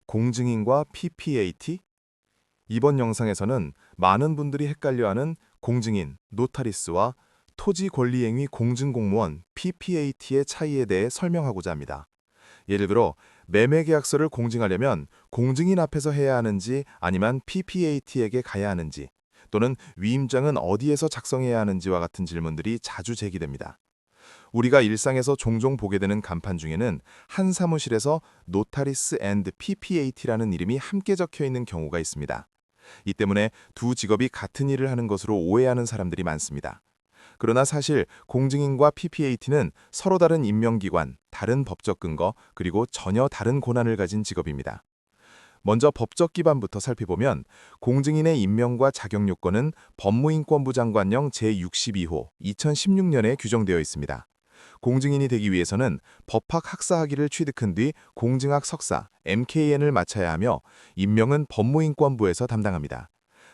공증인과 PPAT? 이번 영상에서는 많은 분들이 헷갈려하는 공증인, 노타리스와 토지권리행위 공증공무원, PPAT의 차이에 대해 설명하고자 합니다. 예를 들어, 매매계약서를 공증하려면 공증인 앞에서 해야 하는지 아니면 PPAT에게 가야 하는지, 또는 위임장은 어디에서 작성해야 하는지와 같은 질문들이 자주 제기됩니다. 우리가 일상에서 종종 보게 되는 간판 중에는 한 사무실에서 노타리스 앤드 PPAT라는 이름이 함께 적혀 있는 경우가 있습니다. 이 때문에 두 직업이 같은 일을 하는 것으로 오해하는 사람들이 많습니다. 그러나 사실 공증인과 PPAT는 서로 다른 임명기관, 다른 법적 근거, 그리고 전혀 다른 권한을 가진 직업입니다. 먼저 법적 기반부터 살펴보면 공증인의 임명과 자격 요건은 법무인권부 장관령 제62호 2016년에 규정되어 있습니다. 공증인이 되기 위해서는 법학 학사학위를 취득한 뒤 공증학 석사 MKN을 마쳐야 하며 임명은 법무인권부에서 담당합니다.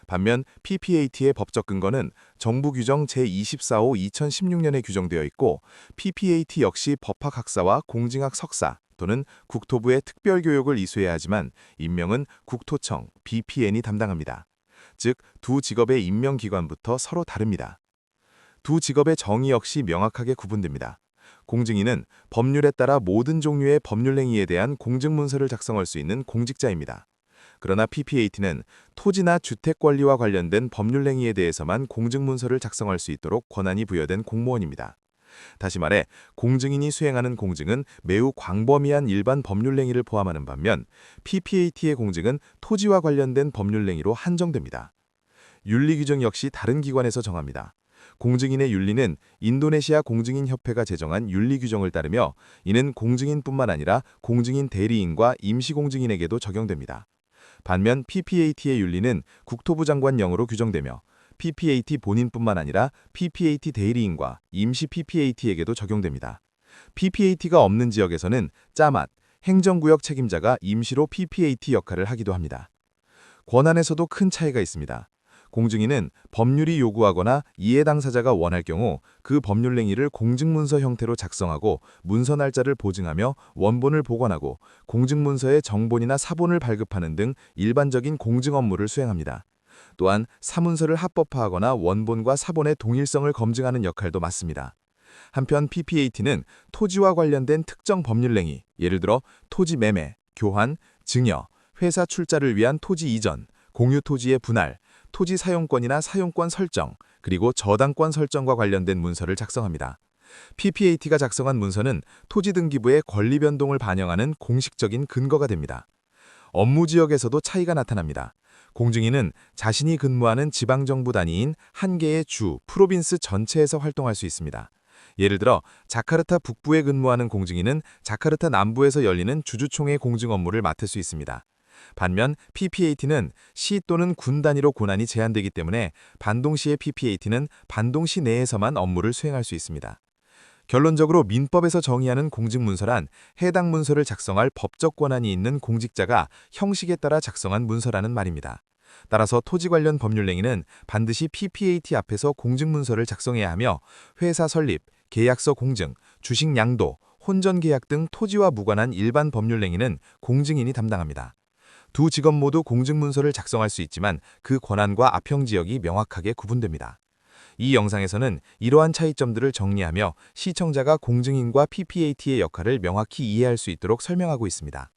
반면 PPAT의 법적 근거는 정부 규정 제24호 2016년에 규정되어 있고 PPAT 역시 법학 학사와 공증학 석사 또는 국토부의 특별교육을 이수해야 하지만 임명은 국토청, BPN이 담당합니다. 즉, 두 직업의 임명기관부터 서로 다릅니다. 두 직업의 정의 역시 명확하게 구분됩니다. 공증인은 법률에 따라 모든 종류의 법률행위에 대한 공증문서를 작성할 수 있는 공직자입니다. 그러나 PPAT는 토지나 주택 관리와 관련된 법률행위에 대해서만 공증문서를 작성할 수 있도록 권한이 부여된 공무원입니다. 다시 말해, 공증인이 수행하는 공증은 매우 광범위한 일반 법률행위를 포함하는 반면 PPAT의 공증은 토지와 관련된 법률행위로 한정됩니다. 윤리 규정 역시 다른 기관에서 정합니다. 공증인의 윤리는 인도네시아 공증인협회가 제정한 윤리 규정을 따르며 이는 공증인뿐만 아니라 공증인 대리인과 임시공증인에게도 적용됩니다. 반면 PPAT의 윤리는 국토부 장관령으로 규정되며 PPAT 본인뿐만 아니라 PPAT 대리인과 임시 PPAT에게도 적용됩니다. PPAT가 없는 지역에서는 짜맛, 행정구역 책임자가 임시로 PPAT 역할을 하기도 합니다. 권한에서도 큰 차이가 있습니다. 공증인은 법률이 요구하거나 이해 당사자가 원할 경우 그 법률행위를 공증문서 형태로 작성하고 문서 날짜를 보증하며 원본을 보관하고 공증문서의 정본이나 사본을 발급하는 등 일반적인 공증 업무를 수행합니다. 또한 사문서를 합법화하거나 원본과 사본의 동일성을 검증하는 역할도 맡습니다. 한편 PPAT는 토지와 관련된 특정 법률행위, 예를 들어 토지 매매, 교환, 증여, 회사 출자를 위한 토지 이전, 공유 토지의 분할, 토지 사용권이나 사용권 설정, 그리고 저당권 설정과 관련된 문서를 작성합니다. PPAT가 작성한 문서는 토지등기부의 권리 변동을 반영하는 공식적인 근거가 됩니다. 업무 지역에서도 차이가 나타납니다. 공증인은 자신이 근무하는 지방정부 단위인 한 개의 주, 프로빈스 전체에서 활동할 수 있습니다. 예를 들어 자카르타 북부에 근무하는 공증인은 자카르타 남부에서 열리는 주주총회 공증 업무를 맡을 수 있습니다. 반면 PPAT는 시 또는 군 단위로 권한이 제한되기 때문에 반동시의 PPAT는 반동시 내에서만 업무를 수행할 수 있습니다. 결론적으로 민법에서 정의하는 공증문서란 해당 문서를 작성할 법적 권한이 있는 공직자가 형식에 따라 작성한 문서라는 말입니다. 따라서 토지 관련 법률행위는 반드시 PPAT 앞에서 공증문서를 작성해야 하며 회사 설립, 계약서 공증, 주식 양도, 혼전계약 등 토지와 무관한 일반 법률행위는 공증인이 담당합니다. 두 직업 모두 공증문서를 작성할 수 있지만 그 권한과 압형지역이 명확하게 구분됩니다. 이 영상에서는 이러한 차이점들을 정리하며 시청자가 공증인과 PPAT의 역할을 명확히 이해할 수 있도록 설명하고 있습니다.